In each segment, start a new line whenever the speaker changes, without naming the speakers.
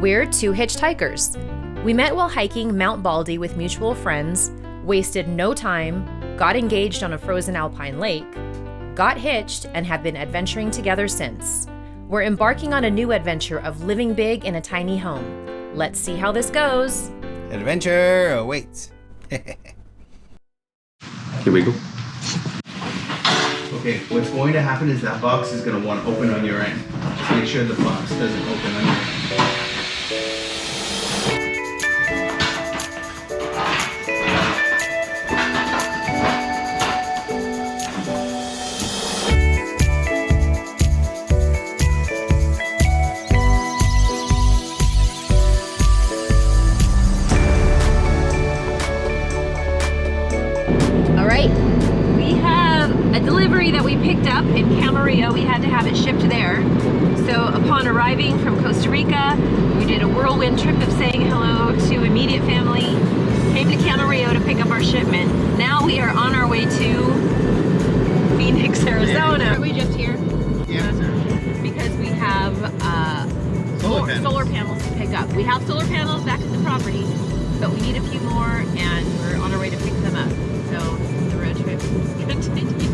We're two hitchhikers. We met while hiking Mount Baldy with mutual friends, wasted no time, got engaged on a frozen alpine lake, got hitched, and have been adventuring together since. We're embarking on a new adventure of living big in a tiny home. Let's see how this goes.
Adventure awaits.
Here we go.
Okay, what's going to happen is that box is going to want to open on your end. Just make sure the box doesn't open on your end.
That we picked up in Camarillo. We had to have it shipped there. So upon arriving from Costa Rica, we did a whirlwind trip of saying hello to immediate family, came to Camarillo to pick up our shipment. Now we are on our way to Phoenix, Arizona. Are we just here?
Yeah, sir.
Because we have solar panels to pick up. We have solar panels back at the property, but we need a few more and we're on our way to pick them up. So the road trip continues.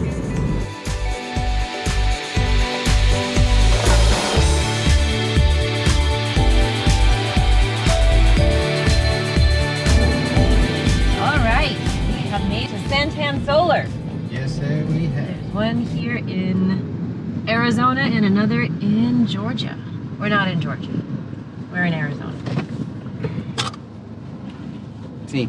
Santan Solar.
Yes, sir, we have.
There's one here in Arizona and another in Georgia. We're not in Georgia. We're in Arizona.
See.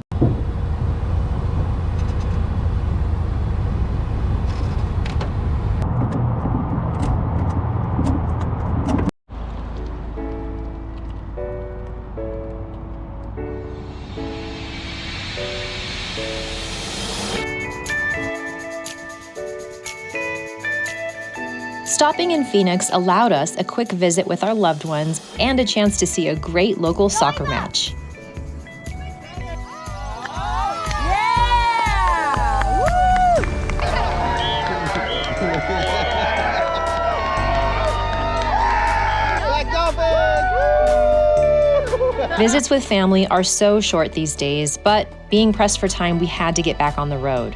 Stopping in Phoenix allowed us a quick visit with our loved ones and a chance to see a great local soccer match. Visits with family are so short these days, but being pressed for time, we had to get back on the road.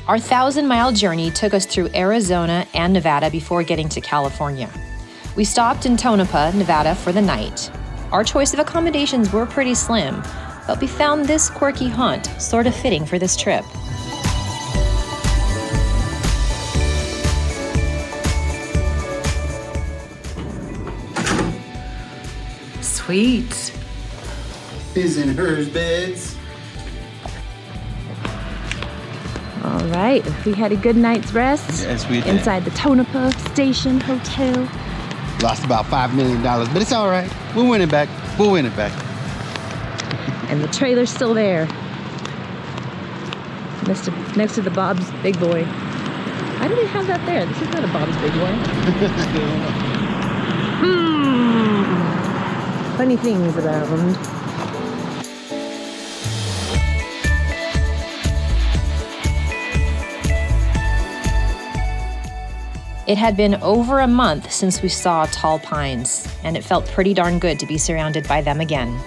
Our 1,000-mile journey took us through Arizona and Nevada before getting to California. We stopped in Tonopah, Nevada for the night. Our choice of accommodations were pretty slim, but we found this quirky haunt sort of fitting for this trip. Sweet.
His and hers beds.
All right, we had a good night's rest.
Yes, we did.
Inside the Tonopah Station Hotel.
Lost about $5 million, but it's all right. We'll win it back. We'll win it back.
And the trailer's still there. Next to the Bob's Big Boy. Why do they have that there? This is not a Bob's Big Boy. Funny things abound. It had been over a month since we saw tall pines, and it felt pretty darn good to be surrounded by them again.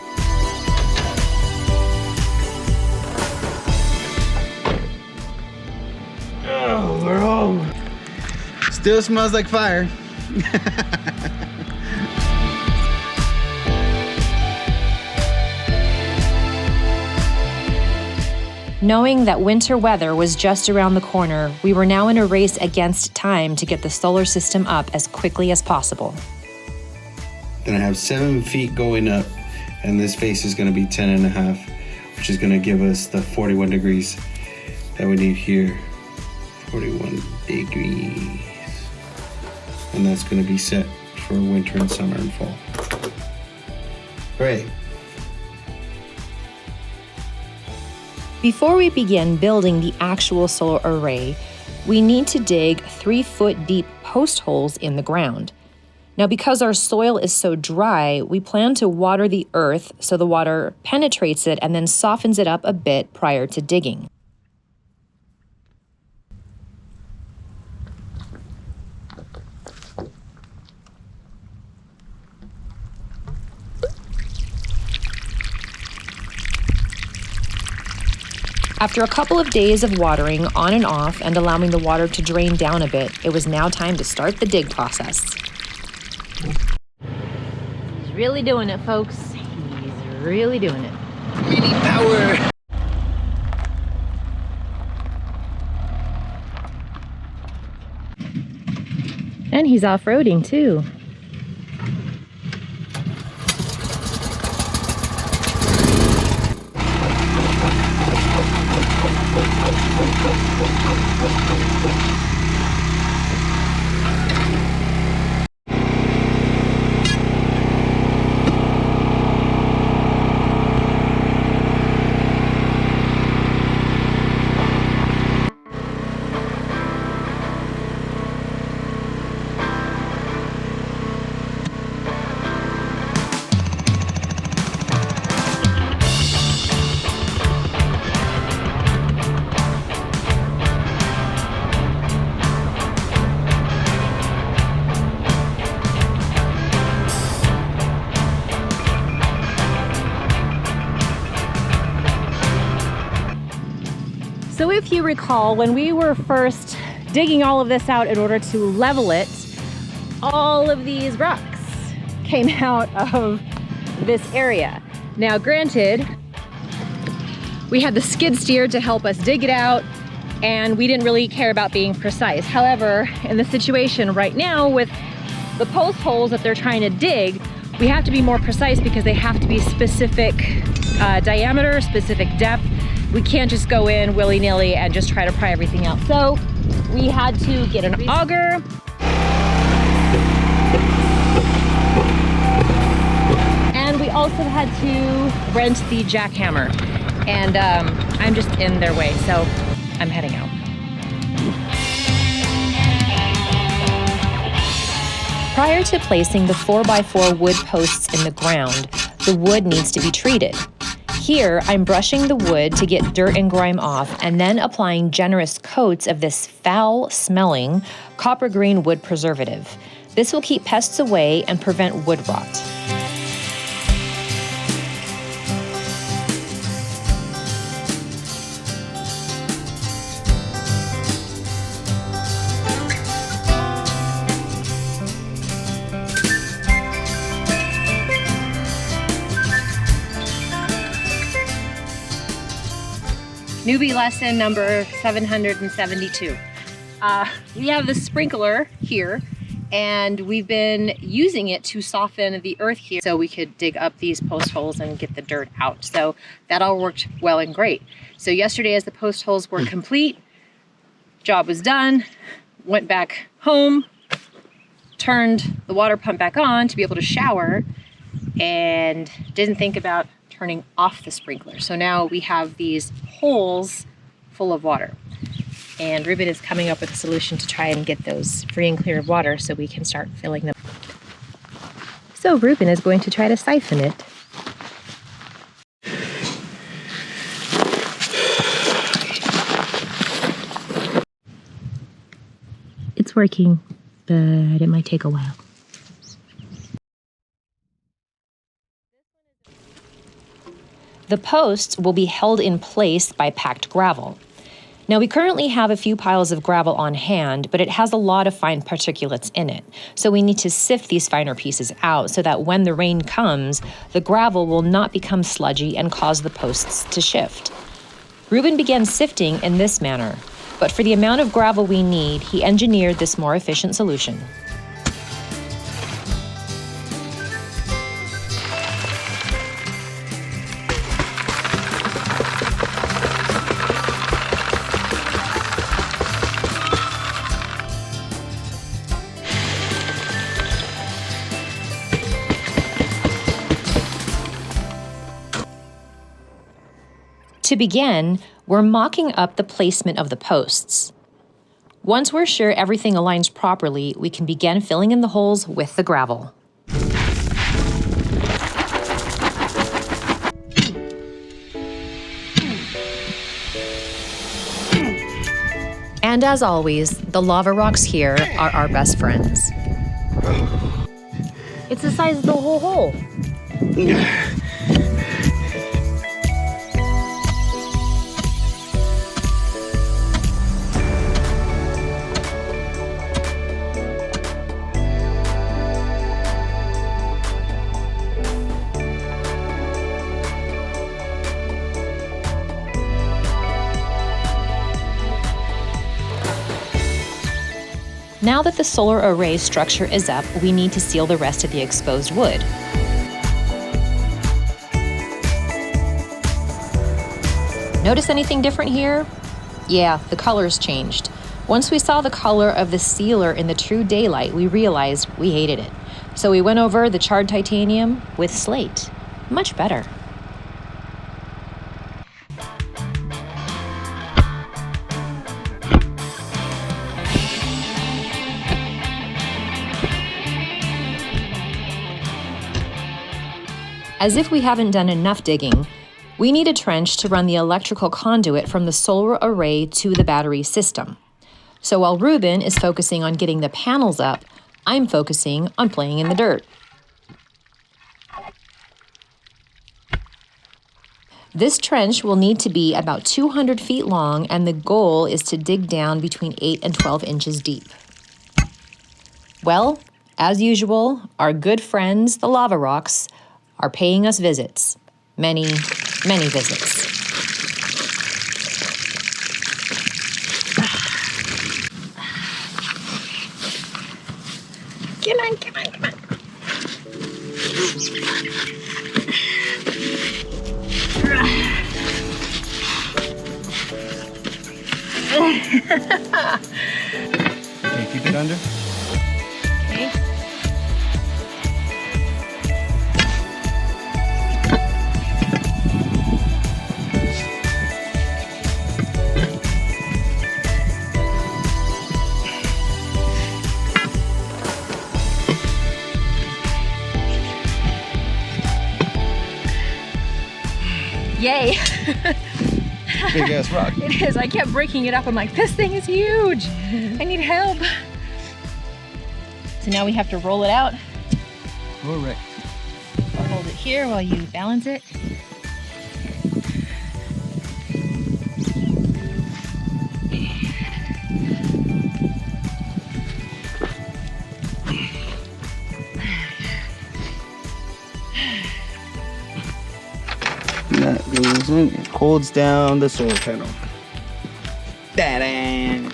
Oh, we're home. Still smells like fire.
Knowing that winter weather was just around the corner, we were now in a race against time to get the solar system up as quickly as possible.
Gonna have 7 feet going up, and this face is gonna be 10.5, which is gonna give us the 41 degrees that we need here. 41 degrees. And that's gonna be set for winter and summer and fall. Great.
Before we begin building the actual solar array, we need to dig 3-foot deep post holes in the ground. Now, because our soil is so dry, we plan to water the earth so the water penetrates it and then softens it up a bit prior to digging. After a couple of days of watering on and off and allowing the water to drain down a bit, it was now time to start the dig process. He's really doing it, folks. He's really doing it.
Mini power.
And he's off-roading too. So if you recall, when we were first digging all of this out in order to level it, all of these rocks came out of this area. Now granted, we had the skid steer to help us dig it out, and we didn't really care about being precise. However, in the situation right now with the post holes that they're trying to dig, we have to be more precise because they have to be specific diameter, specific depth. We can't just go in willy-nilly and just try to pry everything out. So we had to get an auger. And we also had to rent the jackhammer. And I'm just in their way, so I'm heading out. Prior to placing the 4x4 wood posts in the ground, the wood needs to be treated. Here, I'm brushing the wood to get dirt and grime off and then applying generous coats of this foul-smelling copper green wood preservative. This will keep pests away and prevent wood rot. Newbie lesson number 772. We have the sprinkler here, and we've been using it to soften the earth here so we could dig up these post holes and get the dirt out. So that all worked well and great. So yesterday, as the post holes were complete, job was done, went back home, turned the water pump back on to be able to shower, and didn't think about turning off the sprinkler. So now we have these holes full of water. And Ruben is coming up with a solution to try and get those free and clear of water so we can start filling them. So Ruben is going to try to siphon it. It's working, but it might take a while. The posts will be held in place by packed gravel. Now, we currently have a few piles of gravel on hand, but it has a lot of fine particulates in it. So we need to sift these finer pieces out so that when the rain comes, the gravel will not become sludgy and cause the posts to shift. Ruben began sifting in this manner, but for the amount of gravel we need, he engineered this more efficient solution. To begin, we're mocking up the placement of the posts. Once we're sure everything aligns properly, we can begin filling in the holes with the gravel. And as always, the lava rocks here are our best friends. It's the size of the whole hole. Now that the solar array structure is up, we need to seal the rest of the exposed wood. Notice anything different here? Yeah, the color's changed. Once we saw the color of the sealer in the true daylight, we realized we hated it. So we went over the charred titanium with slate. Much better. As if we haven't done enough digging, we need a trench to run the electrical conduit from the solar array to the battery system. So while Ruben is focusing on getting the panels up, I'm focusing on playing in the dirt. This trench will need to be about 200 feet long, and the goal is to dig down between 8 and 12 inches deep. Well, as usual, our good friends, the lava rocks, are paying us visits. Many, many visits. Come on, come on, come on.
Okay, keep it under.
Okay. Yay!
Big ass rock.
It is. I kept breaking it up. I'm like, this thing is huge. I need help. So now we have to roll it out.
All right.
I'll hold it here while you balance it.
That goes in, it holds down the solar panel. Ta-da!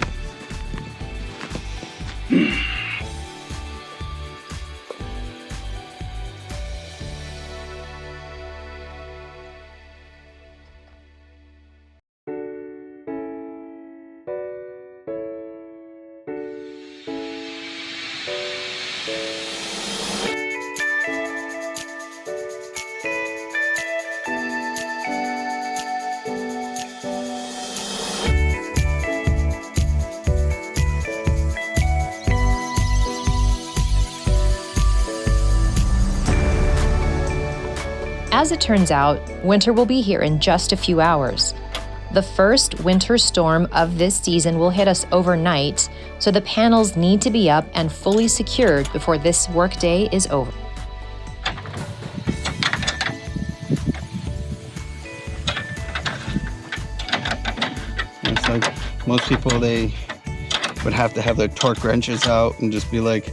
As it turns out, winter will be here in just a few hours. The first winter storm of this season will hit us overnight, so the panels need to be up and fully secured before this workday is over.
It's like most people, they would have to have their torque wrenches out and just be like,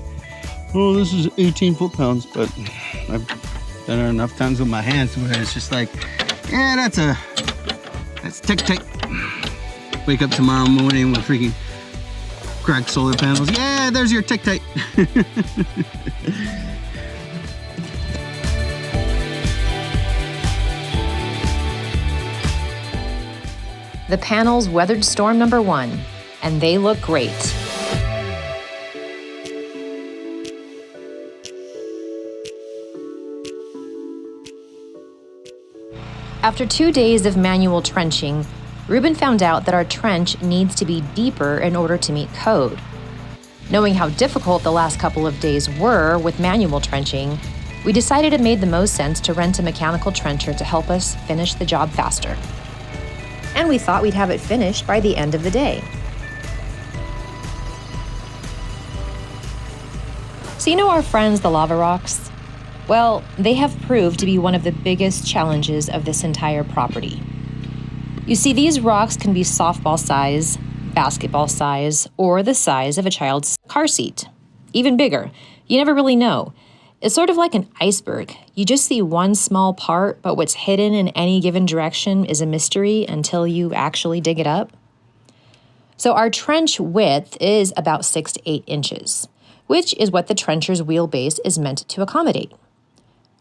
oh, this is 18 foot-pounds, but I've done it enough times with my hands where it's just like, yeah, that's tick-tick. Wake up tomorrow morning with freaking cracked solar panels. Yeah, there's your tick-tick.
The panels weathered storm number 1, and they look great. After 2 days of manual trenching, Ruben found out that our trench needs to be deeper in order to meet code. Knowing how difficult the last couple of days were with manual trenching, we decided it made the most sense to rent a mechanical trencher to help us finish the job faster. And we thought we'd have it finished by the end of the day. So you know our friends, the lava rocks? Well, they have proved to be one of the biggest challenges of this entire property. You see, these rocks can be softball size, basketball size, or the size of a child's car seat. Even bigger. You never really know. It's sort of like an iceberg. You just see one small part, but what's hidden in any given direction is a mystery until you actually dig it up. So our trench width is about 6 to 8 inches, which is what the trencher's wheelbase is meant to accommodate.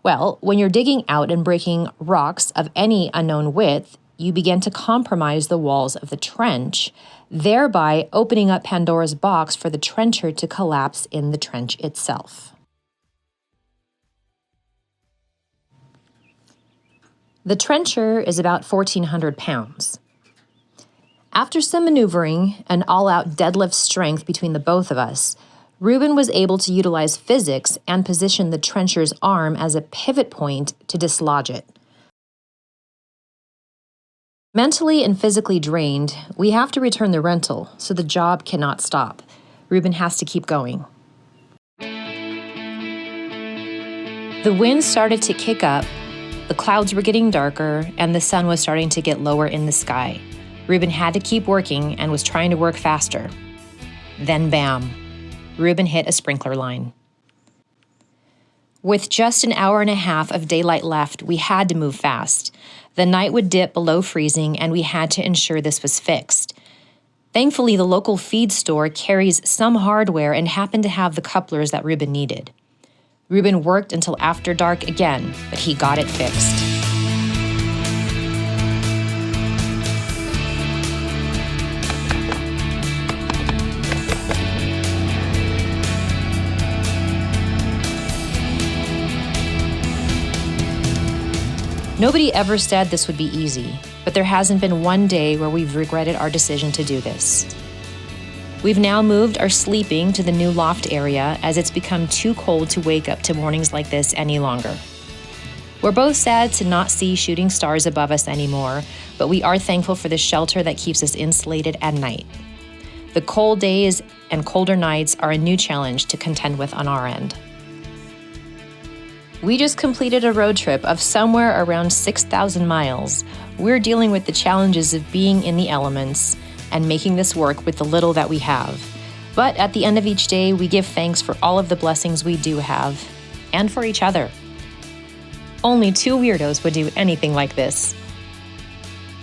Well, when you're digging out and breaking rocks of any unknown width, you begin to compromise the walls of the trench, thereby opening up Pandora's box for the trencher to collapse in the trench itself. The trencher is about 1,400 pounds. After some maneuvering and all-out deadlift strength between the both of us, Reuben was able to utilize physics and position the trencher's arm as a pivot point to dislodge it. Mentally and physically drained, we have to return the rental, so the job cannot stop. Reuben has to keep going. The wind started to kick up, the clouds were getting darker, and the sun was starting to get lower in the sky. Reuben had to keep working and was trying to work faster. Then bam, Reuben hit a sprinkler line. With just an hour and a half of daylight left, we had to move fast. The night would dip below freezing, and we had to ensure this was fixed. Thankfully, the local feed store carries some hardware and happened to have the couplers that Reuben needed. Reuben worked until after dark again, but he got it fixed. Nobody ever said this would be easy, but there hasn't been one day where we've regretted our decision to do this. We've now moved our sleeping to the new loft area as it's become too cold to wake up to mornings like this any longer. We're both sad to not see shooting stars above us anymore, but we are thankful for the shelter that keeps us insulated at night. The cold days and colder nights are a new challenge to contend with on our end. We just completed a road trip of somewhere around 6,000 miles. We're dealing with the challenges of being in the elements and making this work with the little that we have. But at the end of each day, we give thanks for all of the blessings we do have, and for each other. Only two weirdos would do anything like this.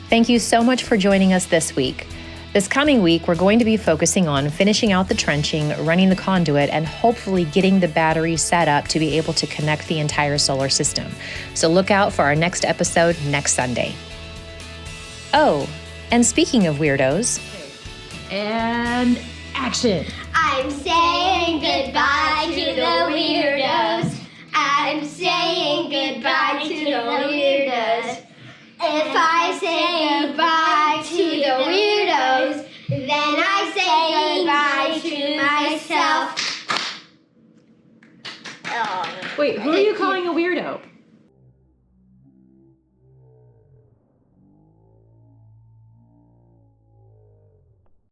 Thank you so much for joining us this week. This coming week, we're going to be focusing on finishing out the trenching, running the conduit, and hopefully getting the battery set up to be able to connect the entire solar system. So look out for our next episode next Sunday. Oh, and speaking of weirdos, and action!
I'm saying goodbye to the weirdos. I'm saying goodbye to the weirdos. If I say goodbye to the weirdos, then I say goodbye to myself.
Wait, who are you calling a weirdo?